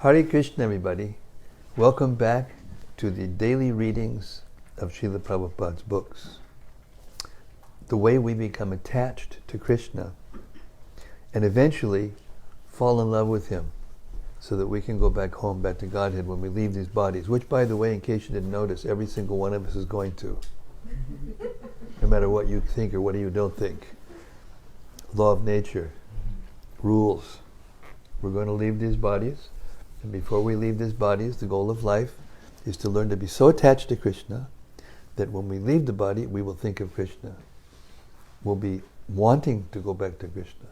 Hare Krishna, everybody. Welcome back to the daily readings of Srila Prabhupada's books. The way we become attached to Krishna and eventually fall in love with Him so that we can go back home, back to Godhead when we leave these bodies, which, by the way, in case you didn't notice, every single one of us is going to. No matter what you think or what you don't think. Law of nature, rules. We're going to leave these bodies. And before we leave these bodies, the goal of life is to learn to be so attached to Krishna that when we leave the body, we will think of Krishna. We'll be wanting to go back to Krishna.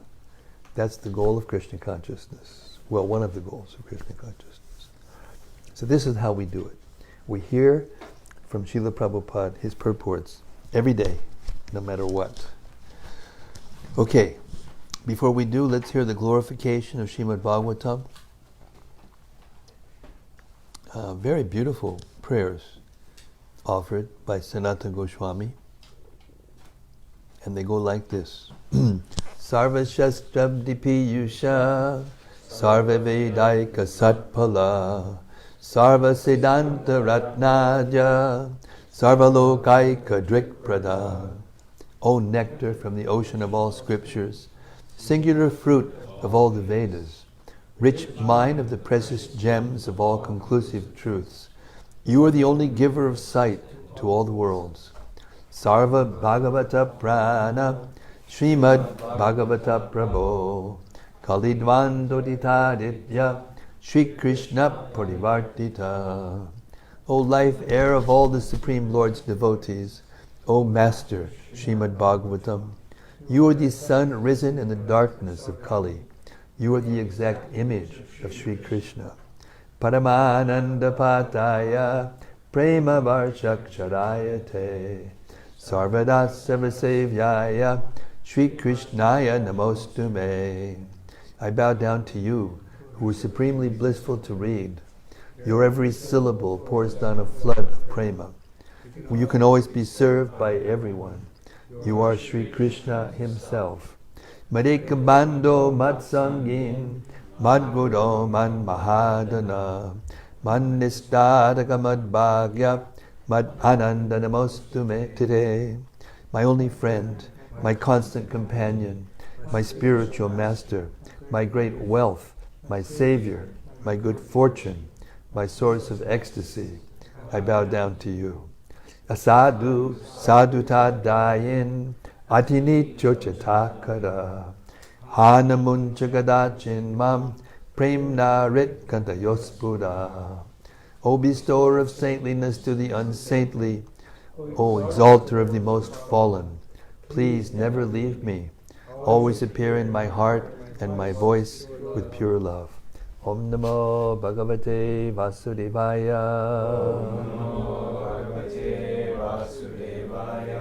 That's the goal of Krishna consciousness. Well, one of the goals of Krishna consciousness. So this is how we do it. We hear from Srila Prabhupada his purports every day, no matter what. Okay, before we do, let's hear the glorification of Srimad-Bhagavatam. Very beautiful prayers offered by Sanatana Goswami. And they go like this. Sarva Shastrabdi Piyusha Sarva Vedaika Satpala Sarva Siddhanta Ratnaja Sarva Lokaika Drikprada. O nectar from the ocean of all scriptures, singular fruit of all the Vedas, rich mine of the precious gems of all conclusive truths, you are the only giver of sight to all the worlds. Sarva Bhagavata Prana Srimad Bhagavata Prabho Kalidvandoditaditya Shri Krishna Parivartita. O life air of all the Supreme Lord's devotees, O Master Srimad Bhagavatam, you are the sun risen in the darkness of Kali. You are the exact image of Sri Krishna. Paramananda Pataya Prema Varshakshadayate Sarvada Sarvasevyaya Sri Krishnaya Namostume. I bow down to you, who is supremely blissful to read. Your every syllable pours down a flood of prema. You can always be served by everyone. You are Sri Krishna himself. Madekabando Matsangin Madguro Man Mahadana Man Nistadaka Madbhagya Mad Ananda Namostume today. My only friend, my constant companion, my spiritual master, my great wealth, my savior, my good fortune, my source of ecstasy, I bow down to you. Asadu sadutadayin Atini chochatakara Hanamun chagadachin mam Premna rit kantayospura. O bestower of saintliness to the unsaintly, O exalter of the most fallen, please never leave me. Always appear in my heart and my voice with pure love. Om Namo Bhagavate Vasudevaya.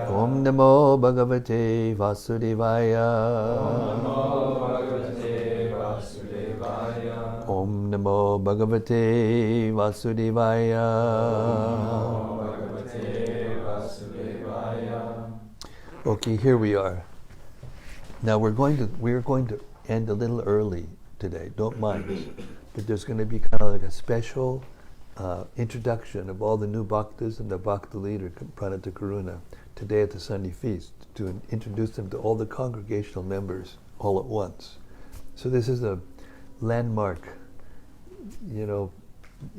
Om Namo Bhagavate Vasudevaya. Om Namo Bhagavate Vasudevaya. Okay, here we are. Now we're going to end a little early today. Don't mind, but there's going to be kind of like a special introduction of all the new bhaktas and the bhakta leader Pranata Karuna today at the Sunday feast to introduce them to all the congregational members all at once. So this is a landmark,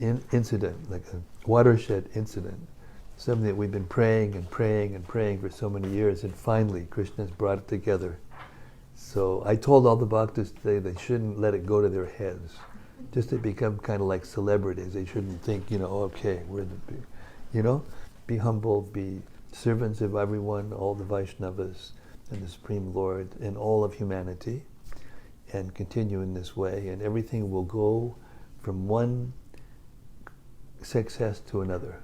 incident, like a watershed incident, something that we've been praying and praying and praying for so many years, and finally Krishna has brought it together. So I told all the bhaktas today they shouldn't let it go to their heads, just to become kind of like celebrities. They shouldn't think, okay, we're be humble, be servants of everyone, all the Vaishnavas and the Supreme Lord and all of humanity, and continue in this way, and everything will go from one success to another.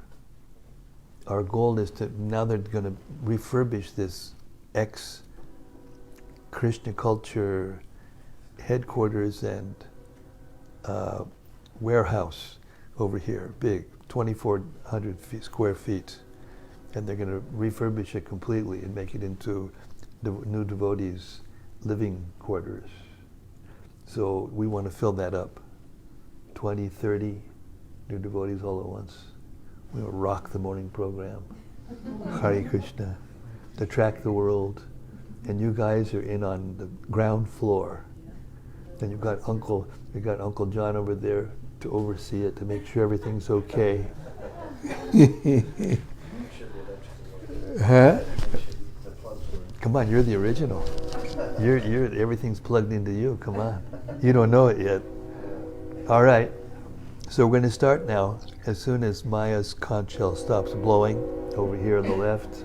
Our goal is now they're going to refurbish this ex-Krishna culture headquarters and warehouse over here, big, 2,400 square feet. And they're going to refurbish it completely and make it into new devotees' living quarters. So we want to fill that up. 20, 30 new devotees all at once. We will rock the morning program. Hare Krishna. To track the world. And you guys are in on the ground floor. Then you've got Uncle John over there to oversee it, to make sure everything's okay. Huh? Come on, you're the original. You're everything's plugged into you. Come on. You don't know it yet. All right. So we're going to start now. As soon as Maya's conch shell stops blowing over here on the left,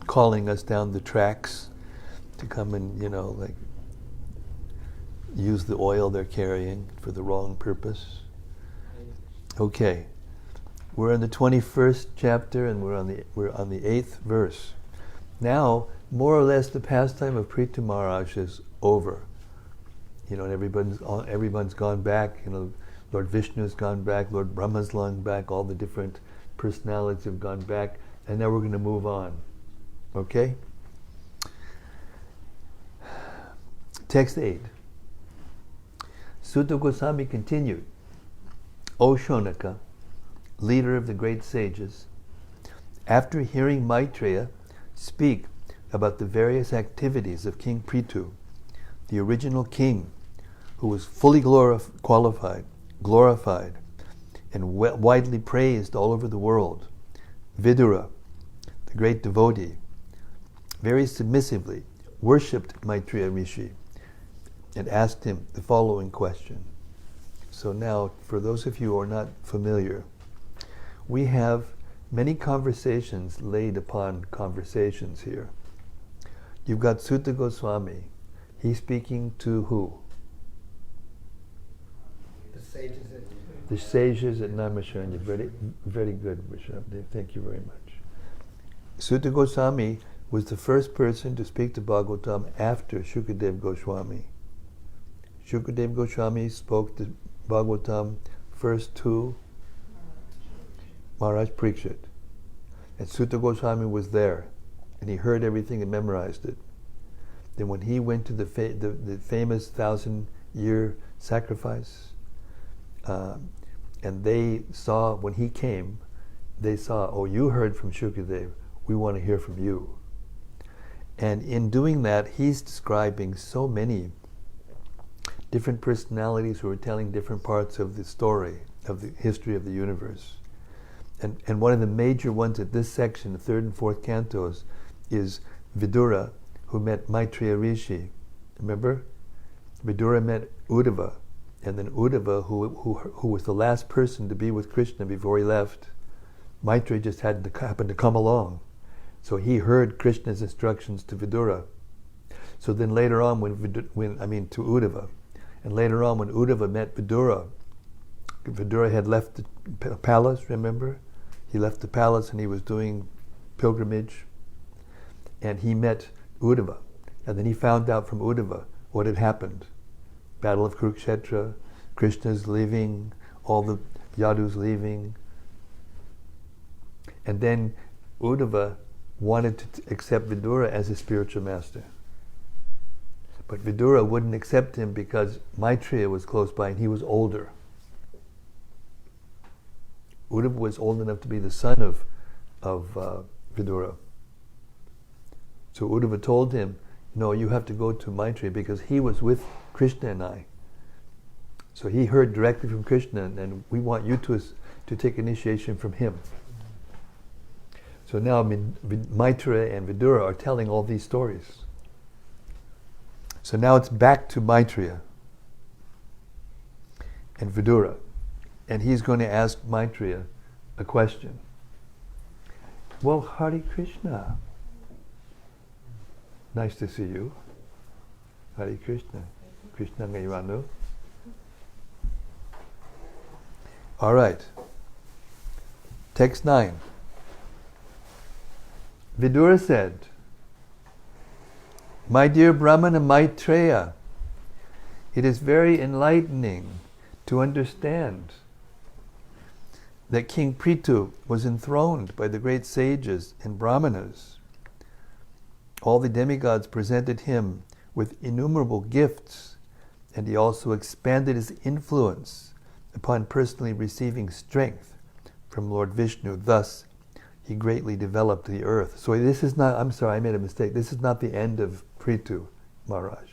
calling us down the tracks to come and, use the oil they're carrying for the wrong purpose. Okay. We're in the 21st chapter and we're on the 8th verse. Now, more or less, the pastime of Prthu Maharaj is over. And everyone's gone back. Lord Vishnu's gone back, Lord Brahma's gone back, all the different personalities have gone back, and now we're going to move on. Okay? Text 8. Sutta Goswami continued, O Shonaka, leader of the great sages, after hearing Maitreya speak about the various activities of King Prthu, the original king, who was fully glorified, and widely praised all over the world, Vidura, the great devotee, very submissively worshipped Maitreya Rishi and asked him the following question. So now, for those of you who are not familiar, we have many conversations laid upon conversations here. You've got Sutta Goswami. He's speaking to who? The sages at Naimisharanya. Very, very good, Vishnu. Thank you very much. Sutta Goswami was the first person to speak to Bhagavatam after Shukadev Goswami. Shukadev Goswami spoke to Bhagavatam first to Maharaj Parikshit. And Sutta Goswami was there, and he heard everything and memorized it. Then when he went to the famous 1,000-year sacrifice, and they saw, when he came, they saw, oh, you heard from Shukadev, we want to hear from you. And in doing that, he's describing so many different personalities who are telling different parts of the story, of the history of the universe. And one of the major ones at this section, the 3rd and 4th cantos, is Vidura, who met Maitreya Rishi. Remember? Vidura met Uddhava, and then Uddhava, who was the last person to be with Krishna before he left, Maitreya just happened to come along. So he heard Krishna's instructions to Vidura. So then later on, to Uddhava, and later on when Uddhava met Vidura, Vidura had left the palace, remember? He left the palace and he was doing pilgrimage, and he met Uddhava. And then he found out from Uddhava what had happened. Battle of Kurukshetra, Krishna's leaving, all the Yadus leaving. And then Uddhava wanted to accept Vidura as his spiritual master. But Vidura wouldn't accept him because Maitreya was close by and he was older. Uddhava was old enough to be the son of Vidura. So Uddhava told him, no, you have to go to Maitreya because he was with Krishna and I. So he heard directly from Krishna, and we want you to take initiation from him. So now Maitreya and Vidura are telling all these stories. So now it's back to Maitreya and Vidura. And he's going to ask Maitreya a question. Well, Hare Krishna. Nice to see you. Hare Krishna. Krishna Ngaivanu. All right. Text 9. Vidura said, my dear Brahmana Maitreya, it is very enlightening to understand that King Prthu was enthroned by the great sages and brahmanas. All the demigods presented him with innumerable gifts, and he also expanded his influence upon personally receiving strength from Lord Vishnu. Thus, he greatly developed the earth. So this is not, I'm sorry, I made a mistake. This is not the end of Prthu Maharaj.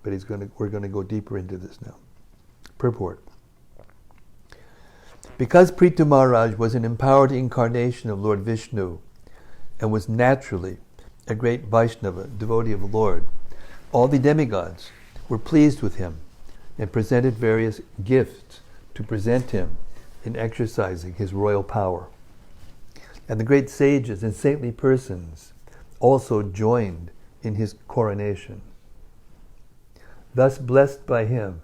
But we're going to go deeper into this now. Purport. Because Prthu Maharaj was an empowered incarnation of Lord Vishnu and was naturally a great Vaishnava, devotee of the Lord, all the demigods were pleased with him and presented various gifts to present him in exercising his royal power. And the great sages and saintly persons also joined in his coronation. Thus blessed by him,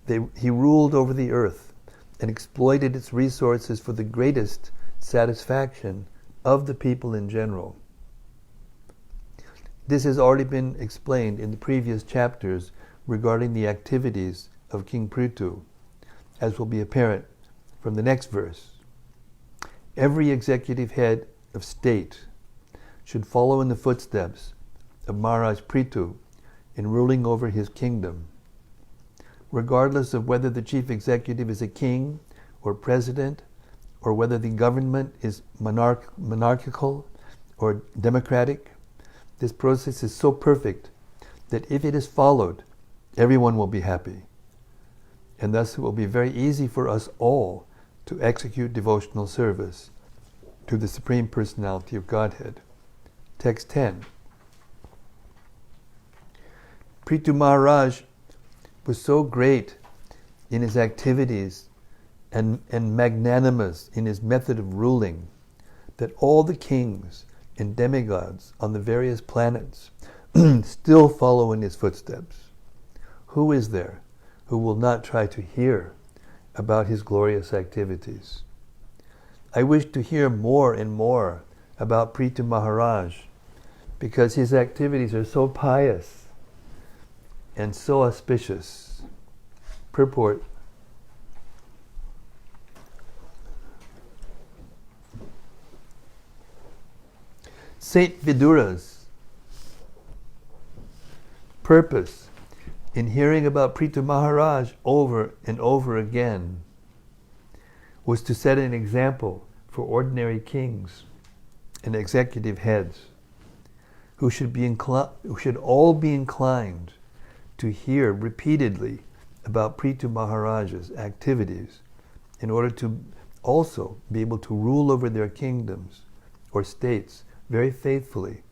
he ruled over the earth and exploited its resources for the greatest satisfaction of the people in general. This has already been explained in the previous chapters regarding the activities of King Prthu, as will be apparent from the next verse. Every executive head of state should follow in the footsteps of Maharaj Prthu in ruling over his kingdom, regardless of whether the chief executive is a king or president, or whether the government is monarchical or democratic. This process is so perfect that if it is followed, everyone will be happy. And thus it will be very easy for us all to execute devotional service to the Supreme Personality of Godhead. Text 10. Prthu Maharaj was so great in his activities and magnanimous in his method of ruling that all the kings and demigods on the various planets still follow in his footsteps. Who is there who will not try to hear about his glorious activities? I wish to hear more and more about Prthu Maharaj because his activities are so pious and so auspicious. Purport. Saint Vidura's purpose in hearing about Prthu Maharaj over and over again was to set an example for ordinary kings and executive heads who should all be inclined to hear repeatedly about Prthu Maharaj's activities in order to also be able to rule over their kingdoms or states very faithfully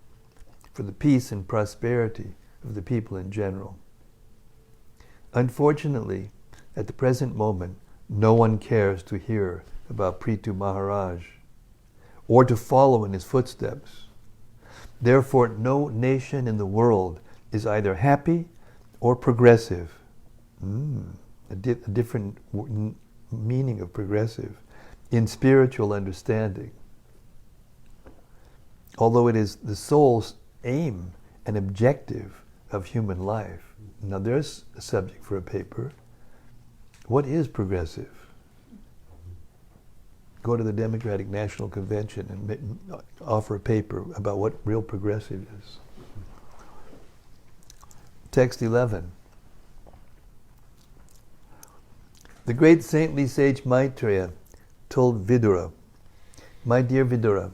for the peace and prosperity of the people in general. Unfortunately, at the present moment, no one cares to hear about Prthu Maharaj or to follow in his footsteps. Therefore, no nation in the world is either happy or progressive. A different meaning of progressive in spiritual understanding. Although it is the soul's aim and objective of human life. Now there's a subject for a paper. What is progressive? Go to the Democratic National Convention and offer a paper about what real progressive is. Text 11. The great saintly sage Maitreya told Vidura, "My dear Vidura,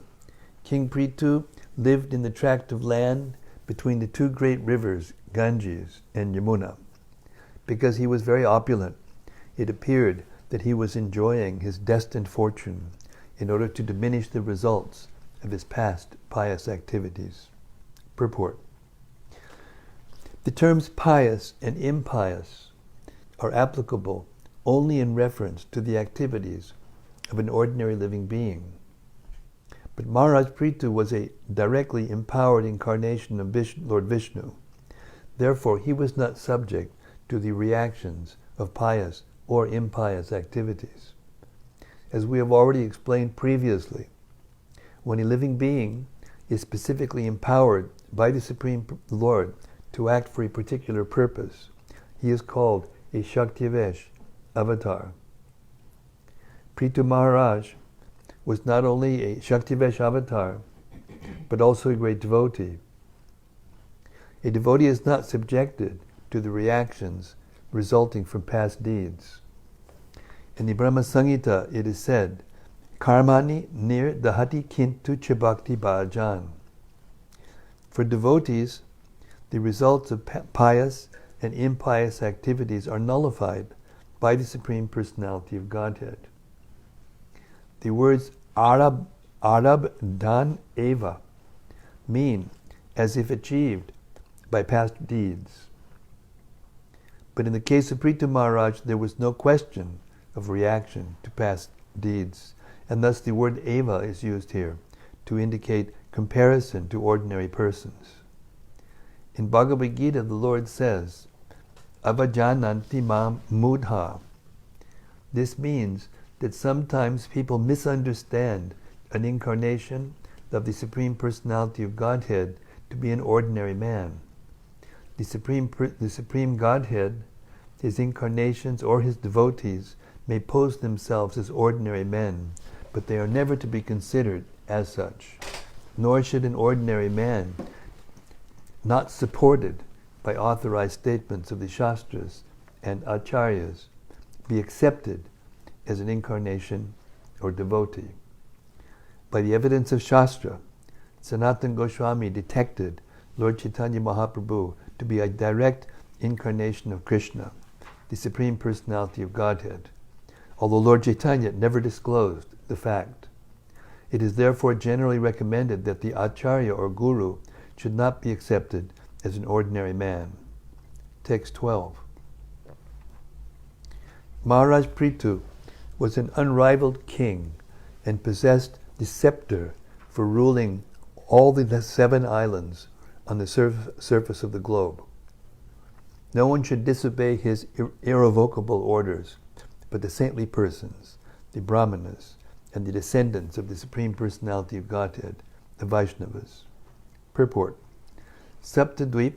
King Prthu lived in the tract of land between the two great rivers, Ganges and Yamuna. Because he was very opulent, it appeared that he was enjoying his destined fortune in order to diminish the results of his past pious activities." Purport. The terms pious and impious are applicable only in reference to the activities of an ordinary living being. But Maharaj Prthu was a directly empowered incarnation of Lord Vishnu. Therefore, he was not subject to the reactions of pious or impious activities. As we have already explained previously, when a living being is specifically empowered by the Supreme Lord to act for a particular purpose, he is called a Shaktivesh avatar. Prthu Maharaj was not only a Shaktivesh avatar, but also a great devotee. A devotee is not subjected to the reactions resulting from past deeds. In the Brahma Samhita it is said, Karmani nir dahati kintu chibhakti bhajan. For devotees, the results of pious and impious activities are nullified by the Supreme Personality of Godhead. The words Arab dan eva mean as if achieved by past deeds. But in the case of Prthu Maharaj, there was no question of reaction to past deeds, and thus the word eva is used here to indicate comparison to ordinary persons. In Bhagavad Gita, the Lord says, Avajananti mam mudha. This means that sometimes people misunderstand an incarnation of the Supreme Personality of Godhead to be an ordinary man. The Supreme Godhead, His incarnations or His devotees may pose themselves as ordinary men, but they are never to be considered as such. Nor should an ordinary man, not supported by authorized statements of the Shastras and Acharyas, be accepted as an incarnation or devotee. By the evidence of Shastra, Sanatana Goswami detected Lord Chaitanya Mahaprabhu to be a direct incarnation of Krishna, the Supreme Personality of Godhead, although Lord Chaitanya never disclosed the fact. It is therefore generally recommended that the Acharya or Guru should not be accepted as an ordinary man. Text 12. Maharaj Prthu was an unrivaled king and possessed the scepter for ruling all the 7 islands on the surface of the globe. No one should disobey his irrevocable orders, but the saintly persons, the Brahmanas, and the descendants of the Supreme Personality of Godhead, the Vaishnavas. Purport. Saptadvip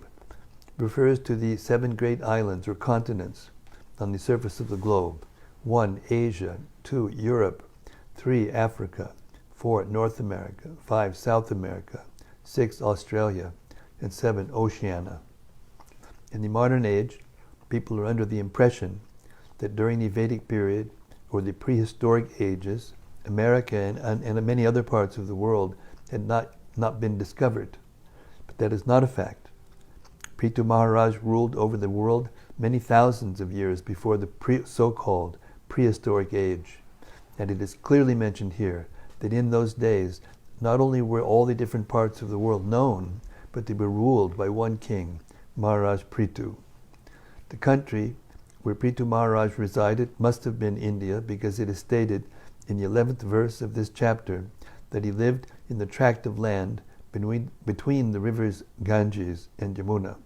refers to the 7 great islands or continents on the surface of the globe. 1. Asia. 2. Europe. 3. Africa. 4. North America. 5. South America. 6. Australia. And 7. Oceania. In the modern age, people are under the impression that during the Vedic period or the prehistoric ages, America and many other parts of the world had not been discovered. But that is not a fact. Prthu Maharaj ruled over the world many thousands of years before the so-called prehistoric age. And it is clearly mentioned here that in those days, not only were all the different parts of the world known, but they were ruled by one king, Maharaj Prthu. The country where Prthu Maharaj resided must have been India, because it is stated in the 11th verse of this chapter that he lived in the tract of land between the rivers Ganges and Yamuna.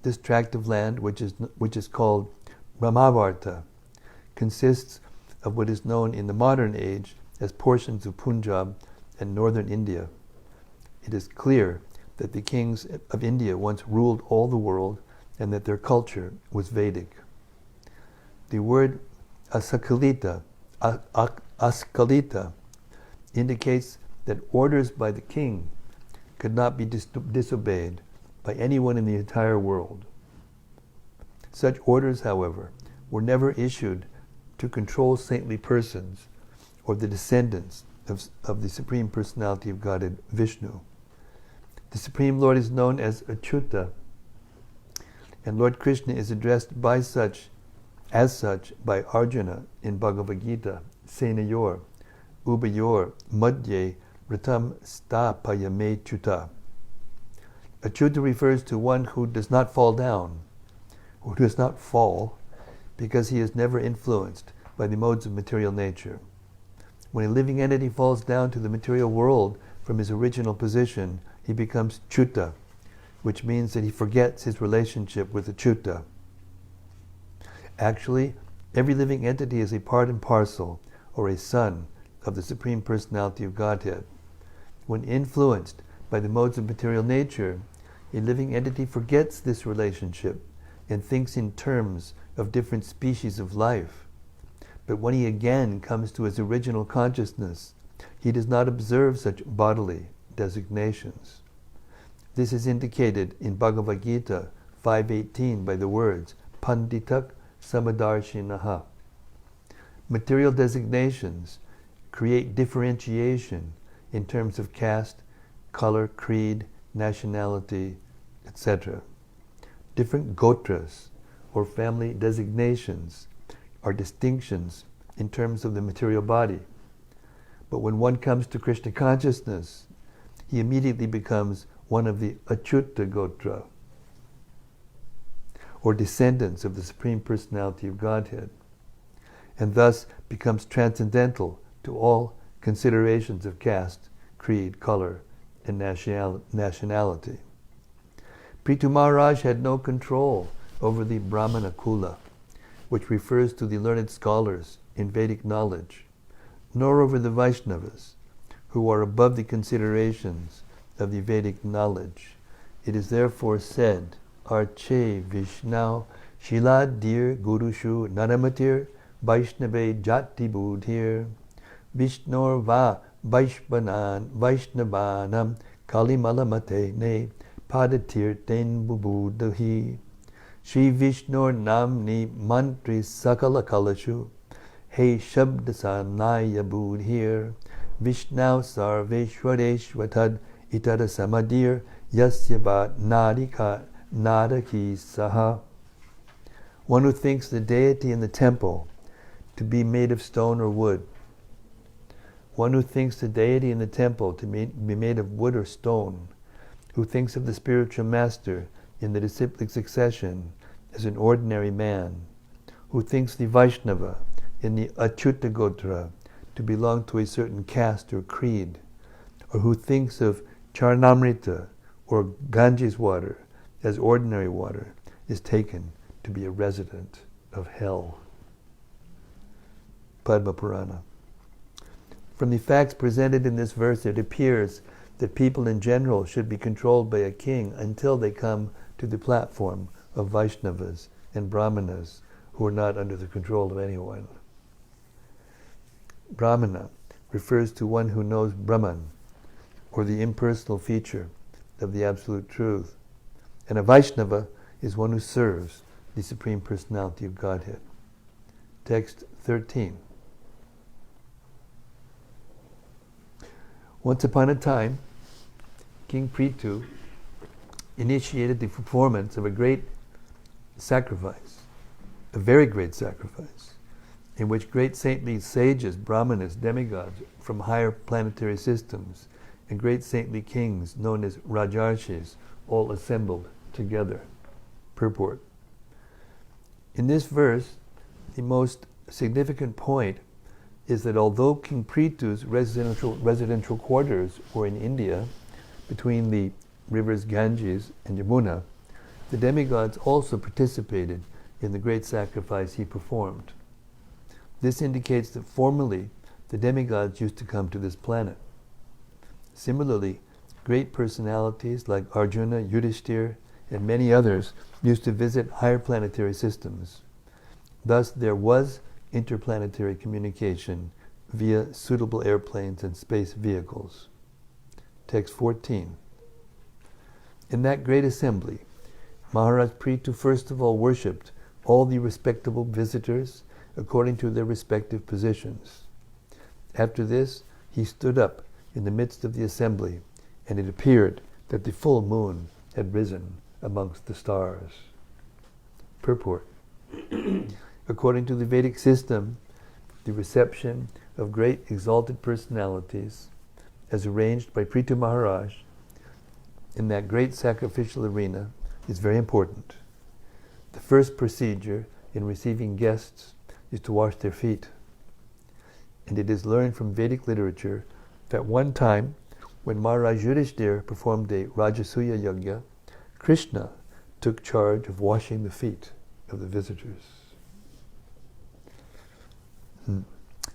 This tract of land, which is called Brahmavarta, consists of what is known in the modern age as portions of Punjab and northern India. It is clear that the kings of India once ruled all the world and that their culture was Vedic. The word askalita indicates that orders by the king could not be disobeyed by anyone in the entire world. Such orders, however, were never issued to control saintly persons or the descendants of the Supreme Personality of Godhead, Vishnu. The Supreme Lord is known as Achyuta, and Lord Krishna is addressed as such by Arjuna in Bhagavad Gita, Senayor, Ubayor, Madhye, Ritam Stapayame Chuta. Achyuta refers to one who does not fall down, who does not fall, because he is never influenced by the modes of material nature. When a living entity falls down to the material world from his original position, he becomes Chuta, which means that he forgets his relationship with Achyuta. Actually, every living entity is a part and parcel, or a son, of the Supreme Personality of Godhead. When influenced by the modes of material nature, a living entity forgets this relationship and thinks in terms of different species of life. But when he again comes to his original consciousness, he does not observe such bodily designations. This is indicated in Bhagavad Gita 5:18 by the words Panditak Samadarshinaha. Material designations create differentiation in terms of caste, color, creed, nationality, etc. Different gotras or family designations are distinctions in terms of the material body. But when one comes to Krishna consciousness, he immediately becomes one of the Achyuta Gotra, or descendants of the Supreme Personality of Godhead, and thus becomes transcendental to all considerations of caste, creed, color, and nationality. Prthu Maharaj had no control over the Brahmana Kula, which refers to the learned scholars in Vedic knowledge, nor over the Vaishnavas, who are above the considerations of the Vedic knowledge. It is therefore said, Arche Vishnau Shiladir Gurushu Naramatir Vaishnave Jati Budhir Vishnor Va Vaishnavanam Kalimalamate Ne Padatirten Bubudahi Shri Vishnor Namni Mantri Sakala Kalashu He Shabdasanaya Budhir Vishnau Sarveshwareshvatad Itara Samadir Yasyavat Narika Naraki Saha. One who thinks the deity in the temple to be made of stone or wood. One who thinks the deity in the temple to be made of wood or stone. Who thinks of the spiritual master in the disciplic succession as an ordinary man. Who thinks the Vaishnava in the Achyuta Gotra to belong to a certain caste or creed. Or who thinks of Charnamrita or Ganges water as ordinary water is taken to be a resident of hell. Padma Purana. From the facts presented in this verse, it appears that people in general should be controlled by a king until they come to the platform of Vaishnavas and Brahmanas who are not under the control of anyone. Brahmana refers to one who knows Brahman, or the impersonal feature of the Absolute Truth. And a Vaishnava is one who serves the Supreme Personality of Godhead. Text 13. Once upon a time, King Prthu initiated the performance of a great sacrifice, a very great sacrifice, in which great saintly sages, brahmanas, demigods from higher planetary systems, and great saintly kings known as Rajarshis all assembled together. Purport. In this verse, the most significant point is that although King Prithu's residential quarters were in India, between the rivers Ganges and Yamuna, the demigods also participated in the great sacrifice he performed. This indicates that formerly the demigods used to come to this planet. Similarly, great personalities like Arjuna, Yudhishthira, and many others used to visit higher planetary systems. Thus, there was interplanetary communication via suitable airplanes and space vehicles. Text 14. In that great assembly, Maharaj Prthu first of all worshipped all the respectable visitors according to their respective positions. After this, he stood up in the midst of the assembly, and it appeared that the full moon had risen amongst the stars. Purport. According to the Vedic system, the reception of great exalted personalities, as arranged by Prthu Maharaj in that great sacrificial arena, is very important. The first procedure in receiving guests is to wash their feet. And it is learned from Vedic literature that one time, when Maharaj Yudhishthira performed a Rajasuya Yajna, Krishna took charge of washing the feet of the visitors.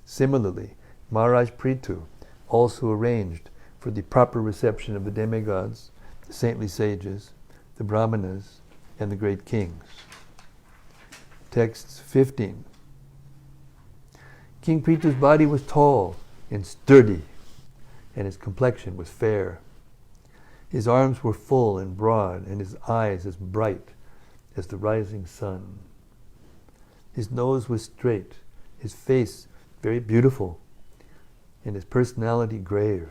Similarly, Maharaj Prthu also arranged for the proper reception of the demigods, the saintly sages, the brahmanas, and the great kings. Text 15. King Prithu's body was tall and sturdy, and his complexion was fair. His arms were full and broad, and his eyes as bright as the rising sun. His nose was straight, his face very beautiful, and his personality grave.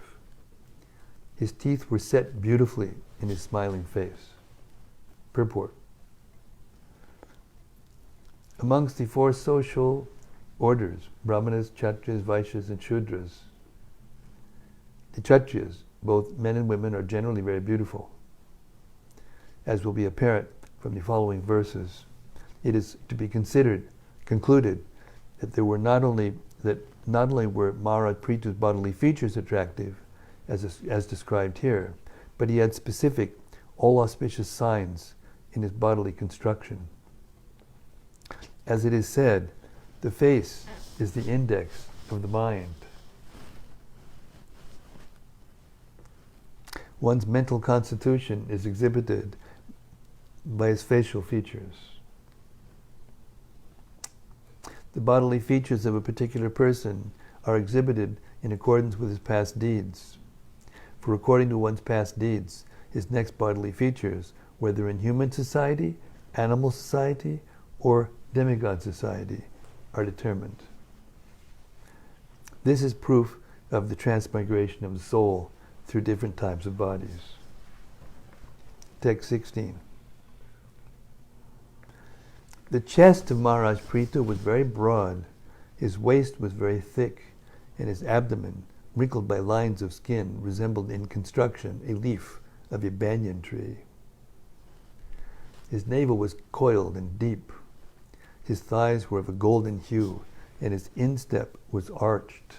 His teeth were set beautifully in his smiling face. Purport. Amongst the four social orders, Brahmanas, Kshatriyas, Vaishyas, and Shudras, the Kshatriyas, both men and women, are generally very beautiful. As will be apparent from the following verses, it is to be concluded that not only were Maharaj Prithu's bodily features attractive, as described here, but he had specific, all auspicious signs in his bodily construction. As it is said, the face is the index of the mind. One's mental constitution is exhibited by his facial features. The bodily features of a particular person are exhibited in accordance with his past deeds. For according to one's past deeds, his next bodily features, whether in human society, animal society, or demigod society, are determined. This is proof of the transmigration of the soul through different types of bodies. Text 16. The chest of Maharaj Prthu was very broad, his waist was very thick, and his abdomen, wrinkled by lines of skin, resembled in construction a leaf of a banyan tree. His navel was coiled and deep. His thighs were of a golden hue, and his instep was arched.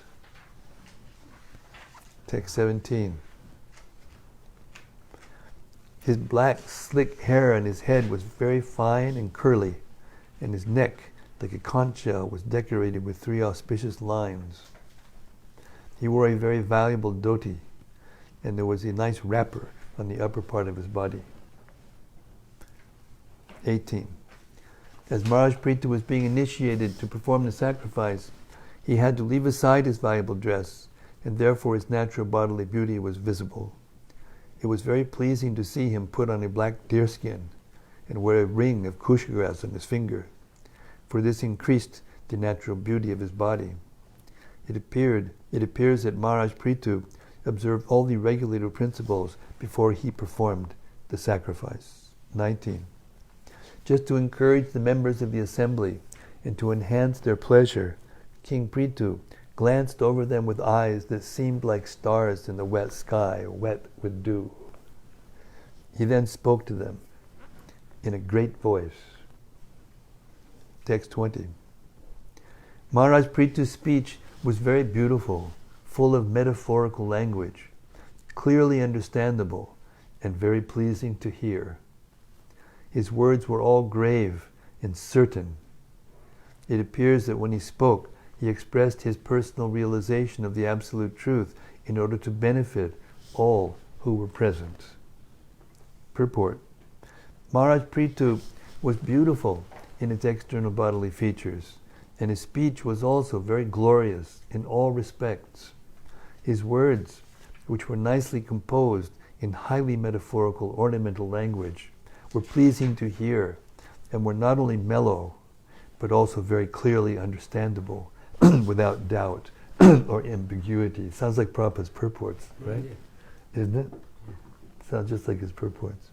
Text 17. His black, slick hair on his head was very fine and curly, and his neck, like a conch shell, was decorated with 3 auspicious lines. He wore a very valuable dhoti, and there was a nice wrapper on the upper part of his body. 18. As Maharaj Prthu was being initiated to perform the sacrifice, he had to leave aside his valuable dress, and therefore his natural bodily beauty was visible. It was very pleasing to see him put on a black deerskin and wear a ring of kusha grass on his finger, for this increased the natural beauty of his body. It appears that Maharaj Prthu observed all the regulative principles before he performed the sacrifice. 19. Just to encourage the members of the assembly and to enhance their pleasure, King Prthu glanced over them with eyes that seemed like stars in the wet sky, wet with dew. He then spoke to them in a great voice. Text 20. Maharaj Prithu's speech was very beautiful, full of metaphorical language, clearly understandable, and very pleasing to hear. His words were all grave and certain. It appears that when he spoke, he expressed his personal realization of the absolute truth in order to benefit all who were present. Purport. Maharaj Prthu was beautiful in its external bodily features, and his speech was also very glorious in all respects. His words, which were nicely composed in highly metaphorical ornamental language, were pleasing to hear and were not only mellow, but also very clearly understandable without doubt or ambiguity. It sounds like Prabhupada's purports, right? Yeah. Isn't it? Sounds just like his purports.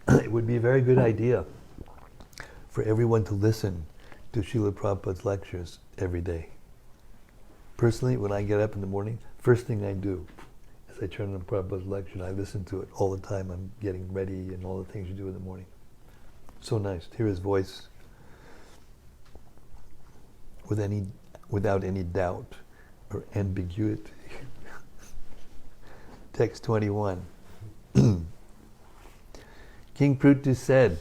It would be a very good idea for everyone to listen to Srila Prabhupada's lectures every day. Personally, when I get up in the morning, first thing I do is I turn on Prabhupada's lecture and I listen to it all the time. I'm getting ready and all the things you do in the morning. So nice to hear his voice without any doubt or ambiguity. Text 21. King Prthu said,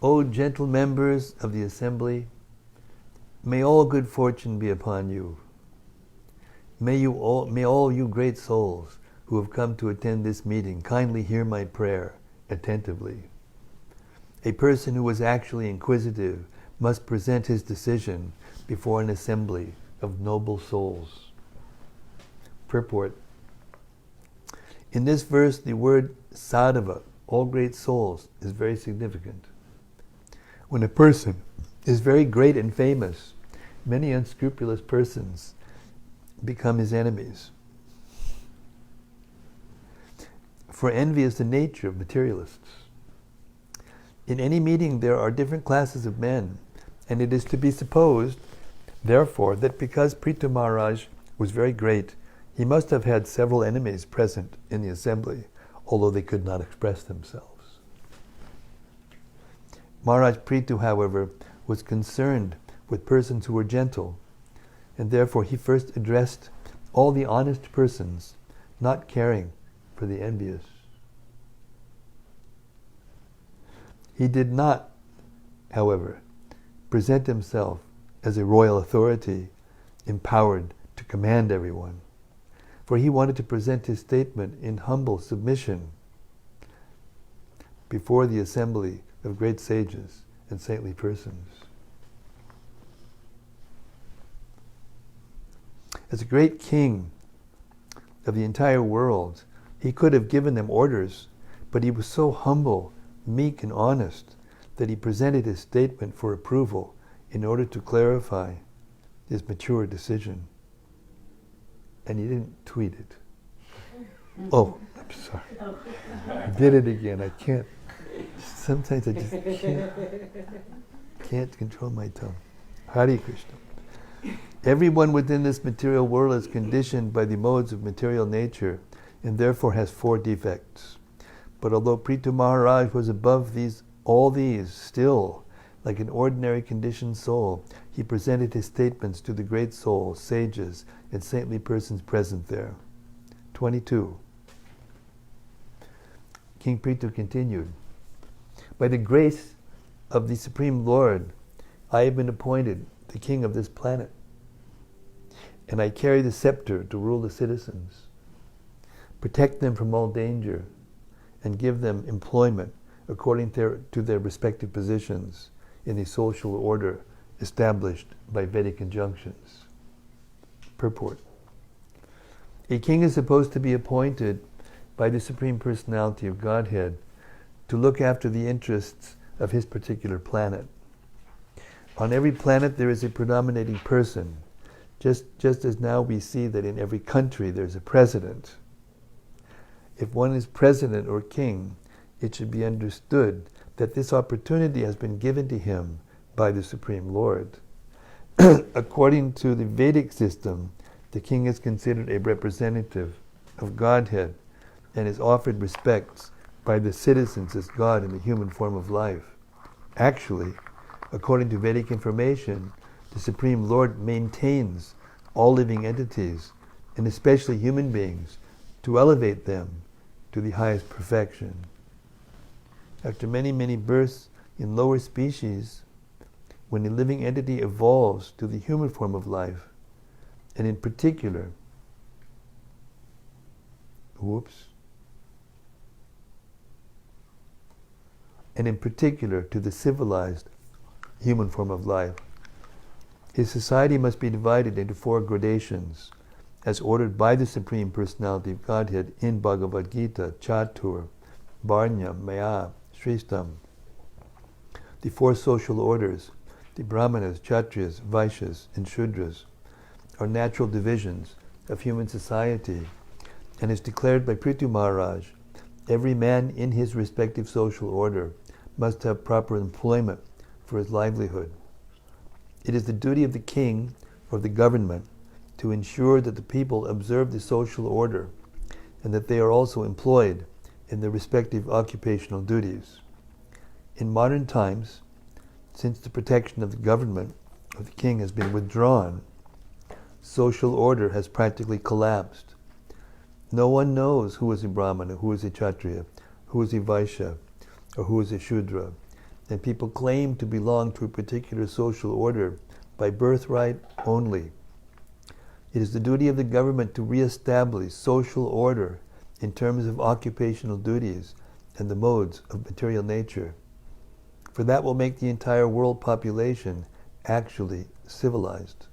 O gentle members of the assembly, may all good fortune be upon you. May all you great souls who have come to attend this meeting kindly hear my prayer attentively. A person who is actually inquisitive must present his decision before an assembly of noble souls. Purport. In this verse, the word sadhava, all great souls, is very significant. When a person is very great and famous, many unscrupulous persons become his enemies. For envy is the nature of materialists. In any meeting there are different classes of men, and it is to be supposed, therefore, that because Prthu Maharaj was very great, he must have had several enemies present in the assembly, although they could not express themselves. Maharaj Prthu, however, was concerned with persons who were gentle, and therefore he first addressed all the honest persons, not caring for the envious. He did not, however, present himself as a royal authority empowered to command everyone, for he wanted to present his statement in humble submission before the assembly of great sages and saintly persons. As a great king of the entire world, he could have given them orders, but he was so humble, meek, and honest that he presented his statement for approval in order to clarify his mature decision. And he didn't tweet it. Oh, I'm sorry. I did it again. I can't. Sometimes I just can't control my tongue. Hare Krishna. Everyone within this material world is conditioned by the modes of material nature and therefore has 4 defects. But although Prthu Maharaj was above all these, still, like an ordinary conditioned soul, he presented his statements to the great souls, sages, and saintly persons present there. 22. King Prthu continued, "By the grace of the Supreme Lord, I have been appointed the king of this planet, and I carry the scepter to rule the citizens, protect them from all danger, and give them employment according to their respective positions in the social order established by Vedic injunctions." Purport. A king is supposed to be appointed by the Supreme Personality of Godhead to look after the interests of his particular planet. On every planet there is a predominating person, just as now we see that in every country there's a president. If one is president or king, it should be understood that this opportunity has been given to him by the Supreme Lord. According to the Vedic system, the king is considered a representative of Godhead and is offered respects by the citizens as God in the human form of life. Actually, according to Vedic information, the Supreme Lord maintains all living entities, and especially human beings, to elevate them to the highest perfection. After many, many births in lower species, when a living entity evolves to the human form of life, and in particular, to the civilized human form of life, his society must be divided into 4 gradations, as ordered by the Supreme Personality of Godhead in Bhagavad Gita, Chatur, Varnyam, Maya, Sristam. The 4 social orders, the Brahmanas, Kshatriyas, Vaishyas, and Shudras, are natural divisions of human society, and is declared by Prthu Maharaj, every man in his respective social order must have proper employment for his livelihood. It is the duty of the king or the government to ensure that the people observe the social order and that they are also employed in their respective occupational duties. In modern times, since the protection of the government or the king has been withdrawn, social order has practically collapsed. No one knows who is a Brahmana, who is a Kshatriya, who is a Vaishya, or who is a Shudra, and people claim to belong to a particular social order by birthright only. It is the duty of the government to re-establish social order in terms of occupational duties and the modes of material nature, for that will make the entire world population actually civilized.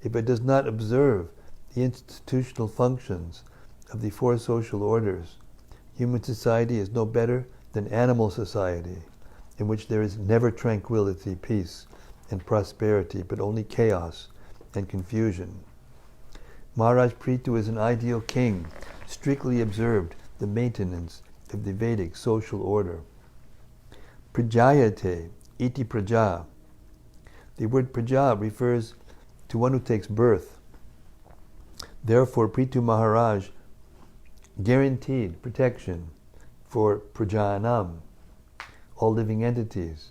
If it does not observe the institutional functions of the four social orders, human society is no better than animal society, in which there is never tranquility, peace, and prosperity, but only chaos and confusion. Maharaj Prthu is an ideal king, strictly observed the maintenance of the Vedic social order. Prajayate iti praja. The word praja refers to one who takes birth. Therefore, Prthu Maharaj guaranteed protection for prajanam, all living entities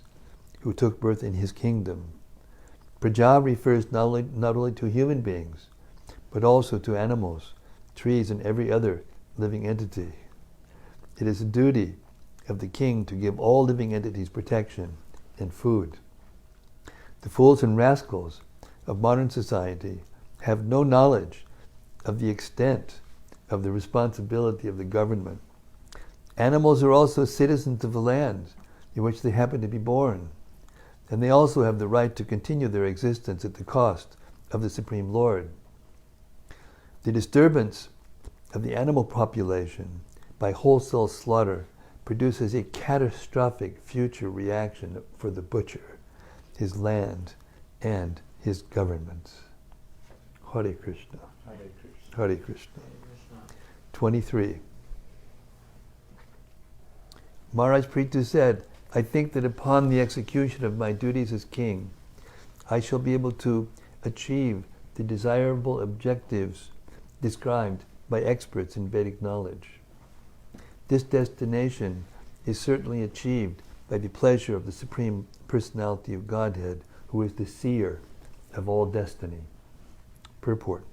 who took birth in his kingdom. Praja refers not only to human beings, but also to animals, trees, and every other living entity. It is a duty of the king to give all living entities protection and food. The fools and rascals of modern society have no knowledge of the extent of the responsibility of the government. Animals are also citizens of the land in which they happen to be born, and they also have the right to continue their existence at the cost of the Supreme Lord. The disturbance of the animal population by wholesale slaughter produces a catastrophic future reaction for the butcher, his land, and his government. Hare Krishna. Hare Krishna. Hare Krishna. 23. Maharaj Prthu said, I think that upon the execution of my duties as king, I shall be able to achieve the desirable objectives described by experts in Vedic knowledge. This destination is certainly achieved by the pleasure of the Supreme Personality of Godhead, who is the seer of all destiny. Purport.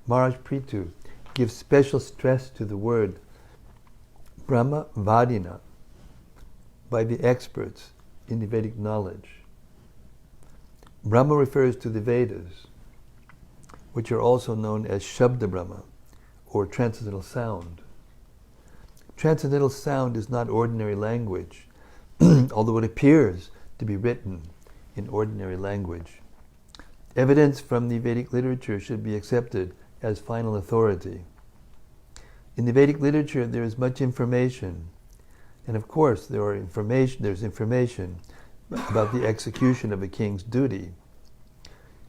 Maharaj Prthu gives special stress to the word Brahma Vadina by the experts in the Vedic knowledge. Brahma refers to the Vedas, which are also known as Shabda Brahma, or transcendental sound. Transcendental sound is not ordinary language, although it appears to be written in ordinary language. Evidence from the Vedic literature should be accepted as final authority. In the Vedic literature there is much information, and of course there's information about the execution of a king's duty.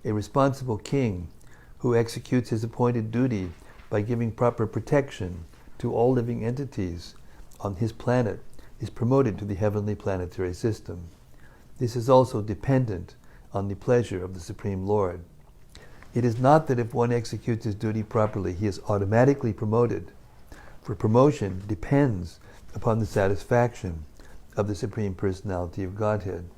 A responsible king who executes his appointed duty by giving proper protection to all living entities on his planet is promoted to the heavenly planetary system. This is also dependent on the pleasure of the Supreme Lord. It is not that if one executes his duty properly, he is automatically promoted, for promotion depends upon the satisfaction of the Supreme Personality of Godhead.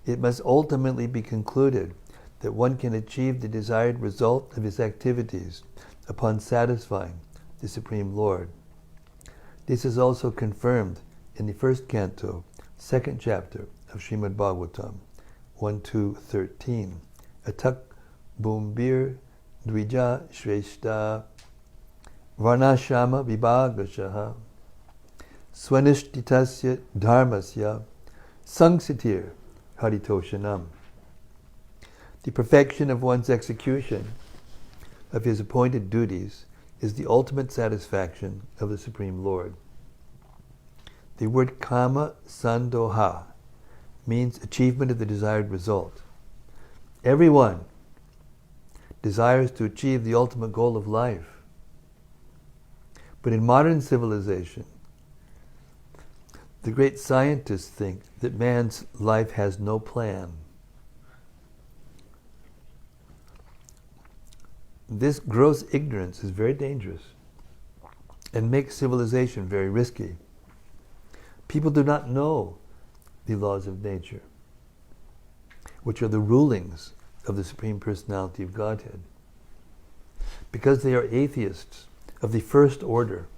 It must ultimately be concluded that one can achieve the desired result of his activities upon satisfying the Supreme Lord. This is also confirmed in the first canto, second chapter of Srimad-Bhagavatam, 1-13. Atak Bumbir Dvija Shreshta Varnashama Vibhagashaha Swanishtitasya Dharmasya Sangsitir Haritoshanam. The perfection of one's execution of his appointed duties is the ultimate satisfaction of the Supreme Lord. The word kama sandoha means achievement of the desired result. Everyone desires to achieve the ultimate goal of life. But in modern civilization, the great scientists think that man's life has no plan. This gross ignorance is very dangerous and makes civilization very risky. People do not know the laws of nature, which are the rulings of the Supreme Personality of Godhead. Because they are atheists of the first order,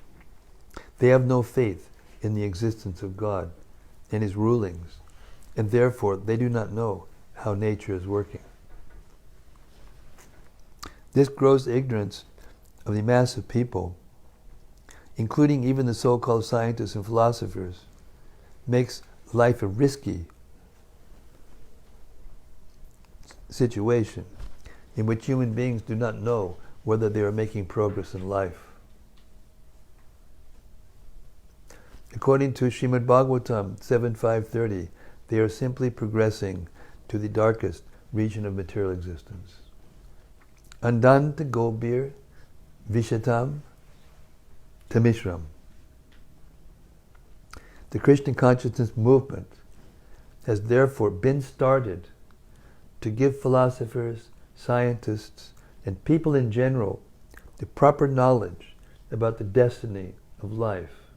they have no faith in the existence of God and His rulings, and therefore they do not know how nature is working. This gross ignorance of the mass of people, including even the so-called scientists and philosophers, makes life a risky situation in which human beings do not know whether they are making progress in life. According to Srimad-Bhagavatam 7.5.30, they are simply progressing to the darkest region of material existence. Andanta Gobir Vishatam Tamishram. The Krishna consciousness movement has therefore been started to give philosophers, scientists, and people in general the proper knowledge about the destiny of life.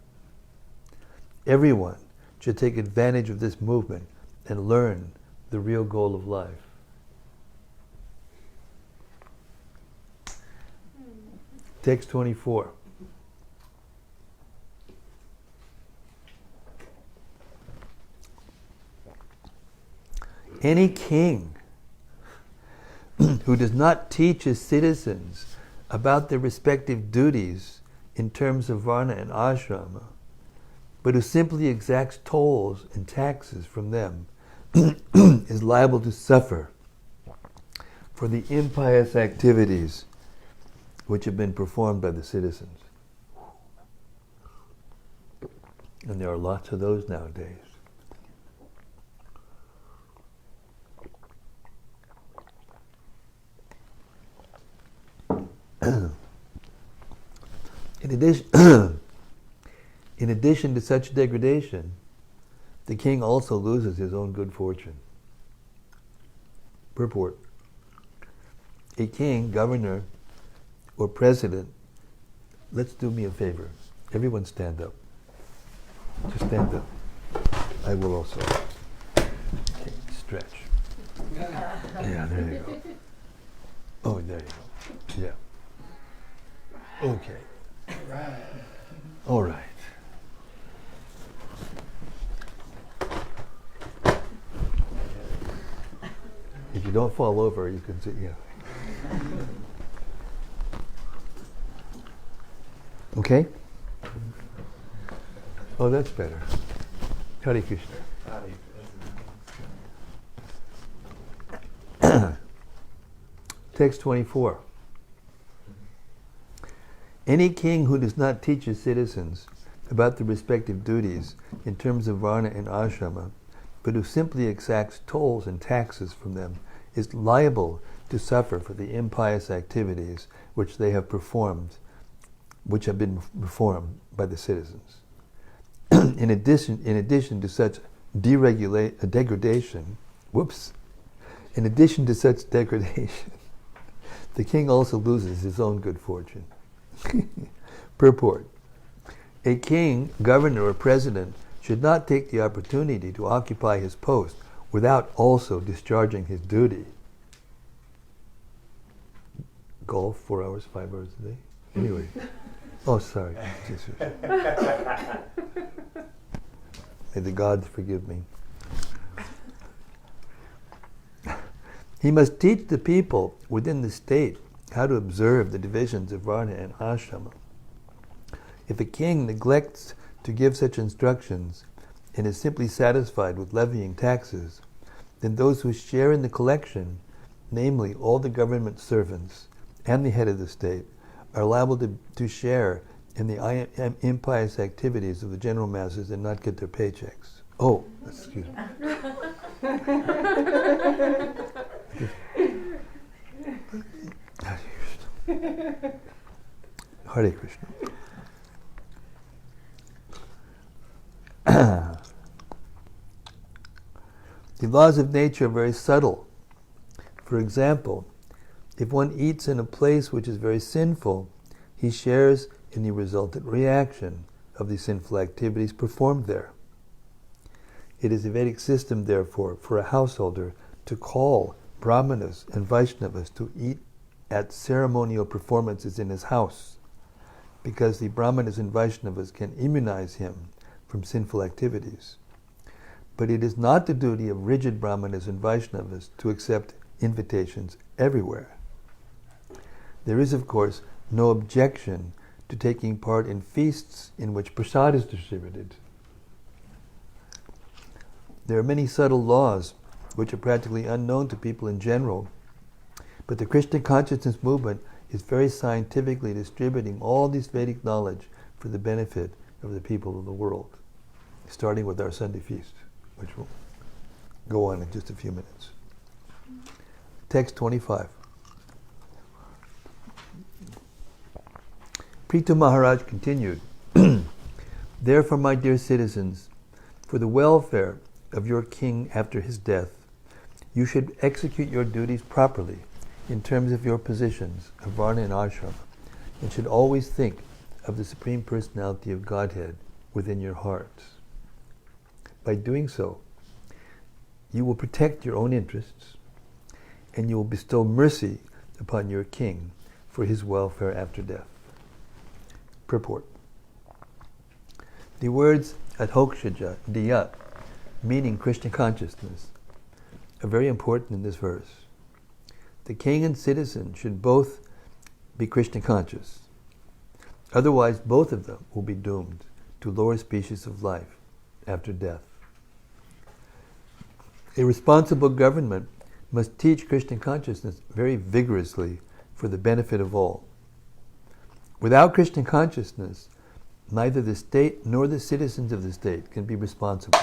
Everyone should take advantage of this movement and learn the real goal of life. Text 24. Any king who does not teach his citizens about their respective duties in terms of varna and ashrama, but who simply exacts tolls and taxes from them, is liable to suffer for the impious activities which have been performed by the citizens. And there are lots of those nowadays. In addition to such degradation, the king also loses his own good fortune. Purport. A king, governor, or president, let's do me a favor. Everyone stand up. Just stand up. I will also. Okay, stretch. Yeah, there you go. Oh, there you go. Yeah. Okay. All right. If you don't fall over, you can sit. Yeah. Okay? Oh, that's better. Hare Krishna. Text 24. Any king who does not teach his citizens about the respective duties in terms of varna and ashrama, but who simply exacts tolls and taxes from them, is liable to suffer for the impious activities which they have performed, which have been performed by the citizens. In addition to such degradation, in addition to such degradation, the king also loses his own good fortune. Purport. A king, governor, or president should not take the opportunity to occupy his post without also discharging his duty. Golf, 4 hours, 5 hours a day? Anyway. Oh, sorry. May the gods forgive me. He must teach the people within the state how to observe the divisions of varna and ashrama. If a king neglects to give such instructions and is simply satisfied with levying taxes, then those who share in the collection, namely all the government servants and the head of the state, are liable to share in the impious activities of the general masses and not get their paychecks. Oh, excuse me. Hare Krishna. The laws of nature are very subtle. For example, if one eats in a place which is very sinful, he shares in the resultant reaction of the sinful activities performed there. It is a Vedic system, therefore, for a householder to call Brahmanas and Vaishnavas to eat at ceremonial performances in his house, because the Brahmanas and Vaishnavas can immunize him from sinful activities. But it is not the duty of rigid Brahmanas and Vaishnavas to accept invitations everywhere. There is, of course, no objection to taking part in feasts in which prasad is distributed. There are many subtle laws which are practically unknown to people in general, but the Krishna consciousness movement is very scientifically distributing all this Vedic knowledge for the benefit of the people of the world, starting with our Sunday feast, which will go on in just a few minutes. Text 25. Prthu Maharaj continued, Therefore, my dear citizens, for the welfare of your king after his death, you should execute your duties properly in terms of your positions of Varna and Ashrama, and should always think of the Supreme Personality of Godhead within your hearts. By doing so, you will protect your own interests, and you will bestow mercy upon your king for his welfare after death. Purport. The words Adhokshaja Diya, meaning Krishna consciousness, are very important in this verse. The king and citizen should both be Krishna conscious. Otherwise, both of them will be doomed to lower species of life after death. A responsible government must teach Krishna consciousness very vigorously for the benefit of all. Without Krishna consciousness, neither the state nor the citizens of the state can be responsible.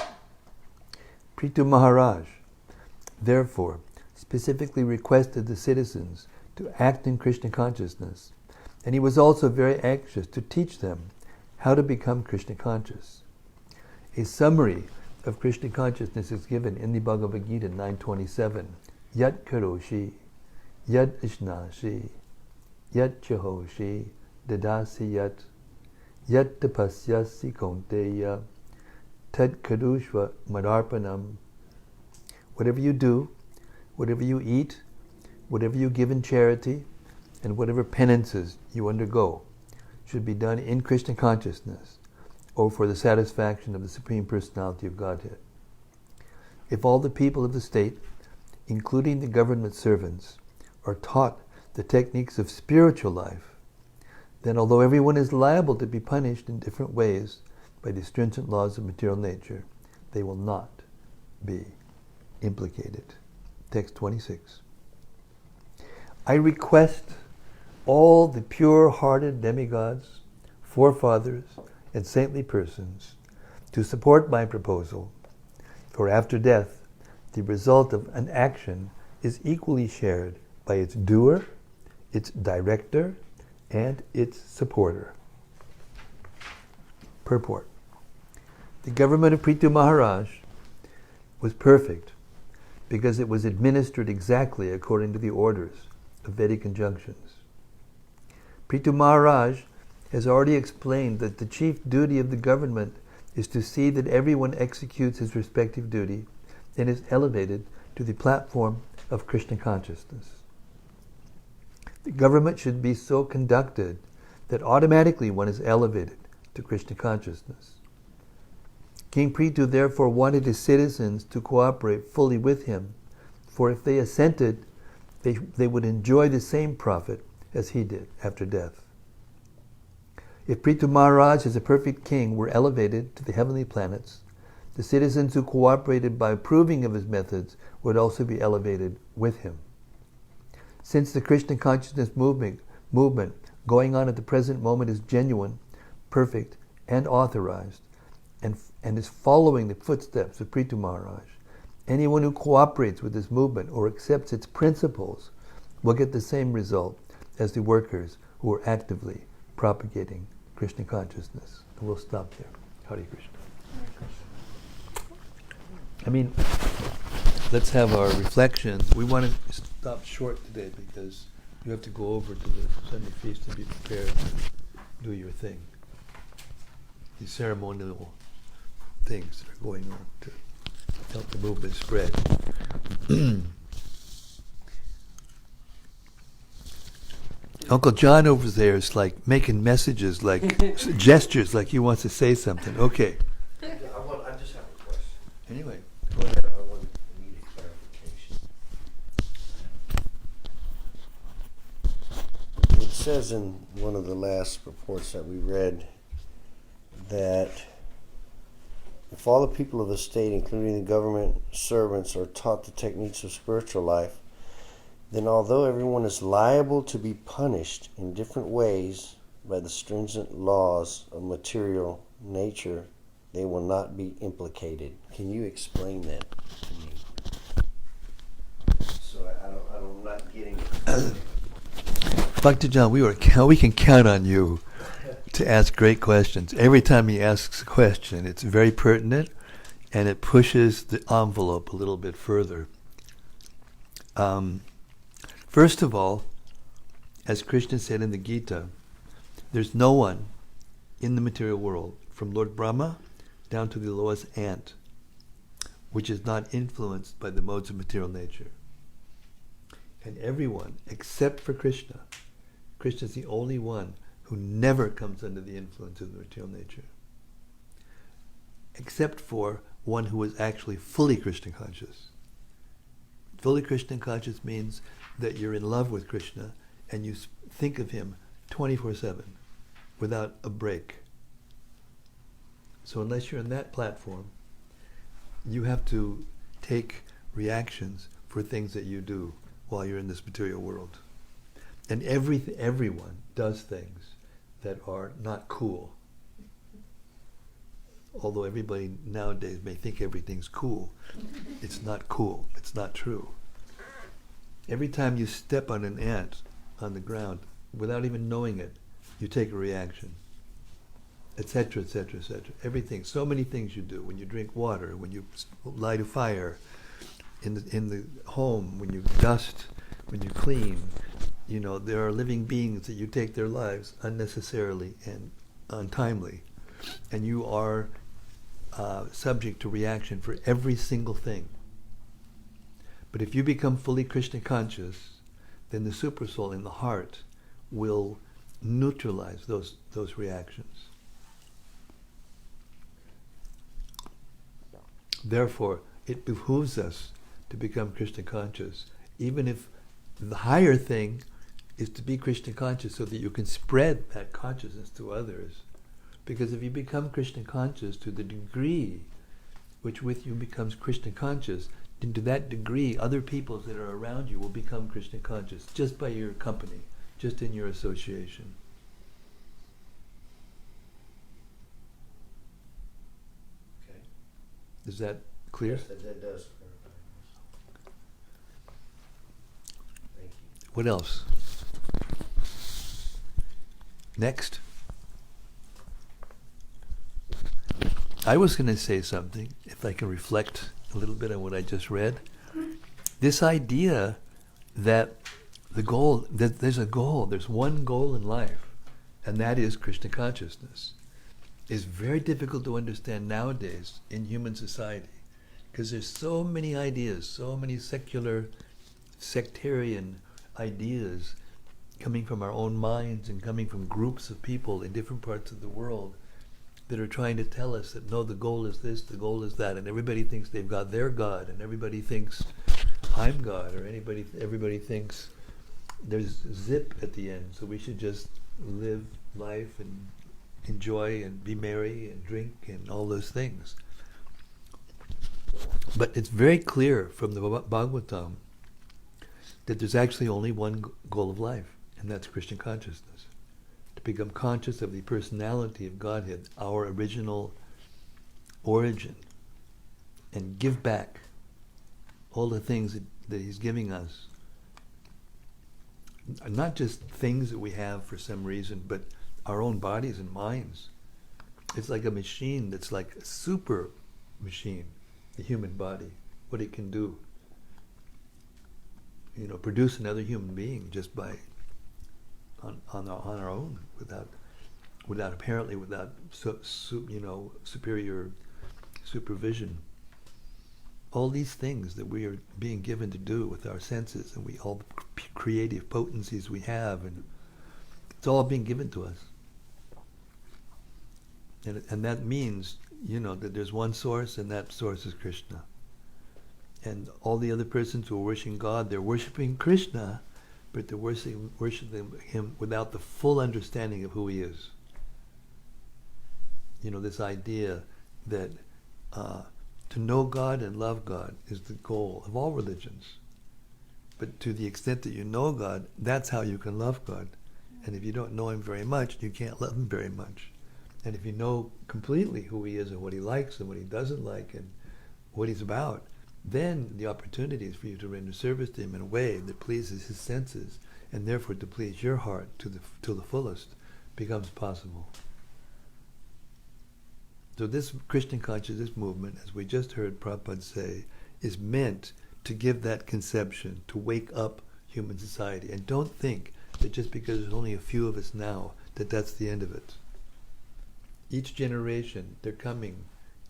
Prthu Maharaj, therefore, specifically requested the citizens to act in Krishna consciousness, and he was also very anxious to teach them how to become Krishna conscious. A summary of Krishna consciousness is given in the Bhagavad Gita 9:27. Yat karoshi, yat ishnashi, yat chahoshi, dadasi yat tapasyasi kaunteya, tad kadushva madarpanam. Whatever you do, whatever you eat, whatever you give in charity, and whatever penances you undergo should be done in Krishna consciousness or for the satisfaction of the Supreme Personality of Godhead. If all the people of the state, including the government servants, are taught the techniques of spiritual life, then although everyone is liable to be punished in different ways by the stringent laws of material nature, they will not be implicated. Text 26. I request all the pure-hearted demigods, forefathers, and saintly persons to support my proposal, for after death, the result of an action is equally shared by its doer, its director, and its supporter. Purport. The government of Prthu Maharaj was perfect because it was administered exactly according to the orders of Vedic injunctions. Prthu Maharaj has already explained that the chief duty of the government is to see that everyone executes his respective duty and is elevated to the platform of Krishna consciousness. The government should be so conducted that automatically one is elevated to Krishna consciousness. King Prthu therefore wanted his citizens to cooperate fully with him, for if they assented, they would enjoy the same profit as he did after death. If Prthu Maharaj as a perfect king were elevated to the heavenly planets, the citizens who cooperated by approving of his methods would also be elevated with him. Since the Krishna consciousness movement going on at the present moment is genuine, perfect, and authorized, and is following the footsteps of Prthu Maharaj, anyone who cooperates with this movement or accepts its principles will get the same result as the workers who are actively propagating Krishna consciousness. And we'll stop there. Hare Krishna. Let's have our reflections. We want to stop short today because you have to go over to the Sunday feast and be prepared to do your thing. The ceremonial things that are going on to help the movement spread. Uncle John over there is like making messages, like gestures, like he wants to say something. Okay. I just have a question. Anyway, go ahead. I need a clarification. It says in one of the last reports that we read that if all the people of the state, including the government servants, are taught the techniques of spiritual life, then although everyone is liable to be punished in different ways by the stringent laws of material nature, they will not be implicated. Can you explain that to me? So I'm not getting it. Dr. John, we can count on you to ask great questions. Every time he asks a question, it's very pertinent, and it pushes the envelope a little bit further. First of all, as Krishna said in the Gita, there's no one in the material world, from Lord Brahma down to the lowest ant, which is not influenced by the modes of material nature. And everyone, except for Krishna, Krishna is the only one who never comes under the influence of the material nature, except for one who is actually fully Krishna conscious. Fully Krishna conscious means that you're in love with Krishna and you think of him 24/7 without a break. So unless you're on that platform, you have to take reactions for things that you do while you're in this material world. And everyone does things that are not cool. Although everybody nowadays may think everything's cool, it's not cool. It's not true. Every time you step on an ant on the ground, without even knowing it, you take a reaction, etc., etc., etc. Everything, so many things you do. When you drink water, when you light a fire, in the home, when you dust, when you clean, there are living beings that you take their lives unnecessarily and untimely, and you are subject to reaction for every single thing. But if you become fully Krishna conscious, then the supersoul in the heart will neutralize those reactions. Therefore, it behooves us to become Krishna conscious, even if the higher thing is to be Krishna conscious so that you can spread that consciousness to others. Because if you become Krishna conscious to the degree which with you becomes Krishna conscious, then to that degree other people that are around you will become Krishna conscious just by your company, just in your association. Okay. Is that clear? Yes, that does clarify. Thank you. What else? Next. I was going to say something, if I can reflect a little bit on what I just read. This idea that there's a goal, there's one goal in life, and that is Krishna consciousness, is very difficult to understand nowadays in human society, because there's so many ideas, so many sectarian ideas coming from our own minds and coming from groups of people in different parts of the world that are trying to tell us that no, the goal is this, the goal is that, and everybody thinks they've got their God, and everybody thinks I'm God, or everybody thinks there's zip at the end, so we should just live life and enjoy and be merry and drink and all those things. But it's very clear from the Bhagavatam that there's actually only one goal of life, and that's Krishna consciousness. To become conscious of the personality of Godhead, our original origin, and give back all the things that He's giving us. Not just things that we have for some reason, but our own bodies and minds. It's like a machine that's like a super machine, the human body, what it can do. Produce another human being just by on our own, without superior supervision. All these things that we are being given to do with our senses, and all the creative potencies we have, and it's all being given to us. And that means, that there's one source, and that source is Krishna. And all the other persons who are worshiping God, they're worshiping Krishna, but they're worshiping Him without the full understanding of who He is. This idea that to know God and love God is the goal of all religions. But to the extent that you know God, that's how you can love God. And if you don't know him very much, you can't love him very much. And if you know completely who he is and what he likes and what he doesn't like and what he's about, then the opportunities for you to render service to him in a way that pleases his senses and therefore to please your heart to the fullest becomes possible. So this Christian consciousness movement, as we just heard Prabhupada say, is meant to give that conception, to wake up human society. And don't think that just because there's only a few of us now, that that's the end of it. Each generation, they're coming,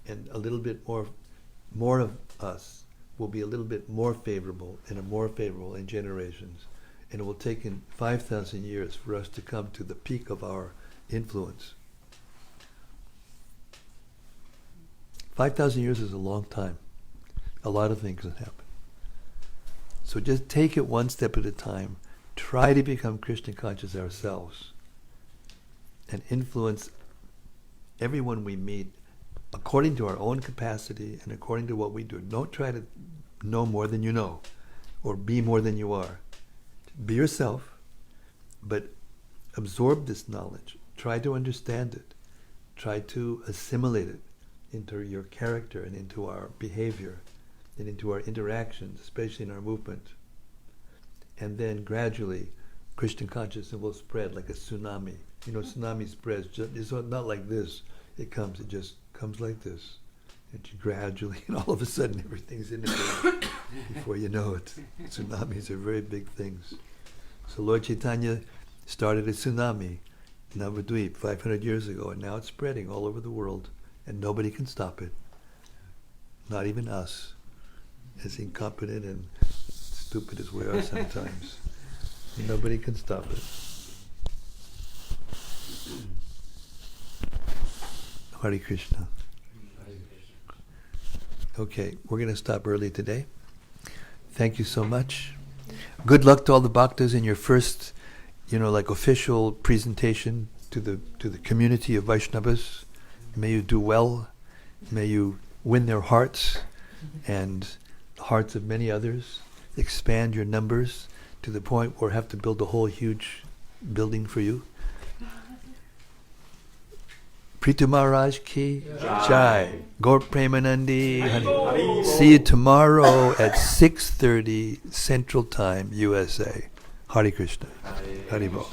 and a little bit more of us will be a little bit more favorable in generations. And it will take in 5,000 years for us to come to the peak of our influence. 5,000 years is a long time. A lot of things can happen. So just take it one step at a time. Try to become Krishna conscious ourselves and influence everyone we meet according to our own capacity and according to what we do. Don't try to know more than you know or be more than you are. Be yourself, but absorb this knowledge. Try to understand it. Try to assimilate it into your character and into our behavior and into our interactions, especially in our movement. And then gradually, Christian consciousness will spread like a tsunami. You know, tsunami spreads. It's not like this. It just comes like this. And gradually, and all of a sudden, everything's integrated before you know it. Tsunamis are very big things. So Lord Chaitanya started a tsunami in Navadvip 500 years ago, and now it's spreading all over the world, and nobody can stop it. Not even us, as incompetent and stupid as we are sometimes. Nobody can stop it. Hare Krishna. Okay, we're going to stop early today. Thank you so much. Good luck to all the bhaktas in your first, official presentation to the community of Vaishnavas. May you do well. May you win their hearts and the hearts of many others. Expand your numbers to the point where we have to build a whole huge building for you. Prthu Maharaj ki Jai. Gaur Premanandi. See you tomorrow at 6:30 Central Time, USA. Hare Krishna. Hare Bol.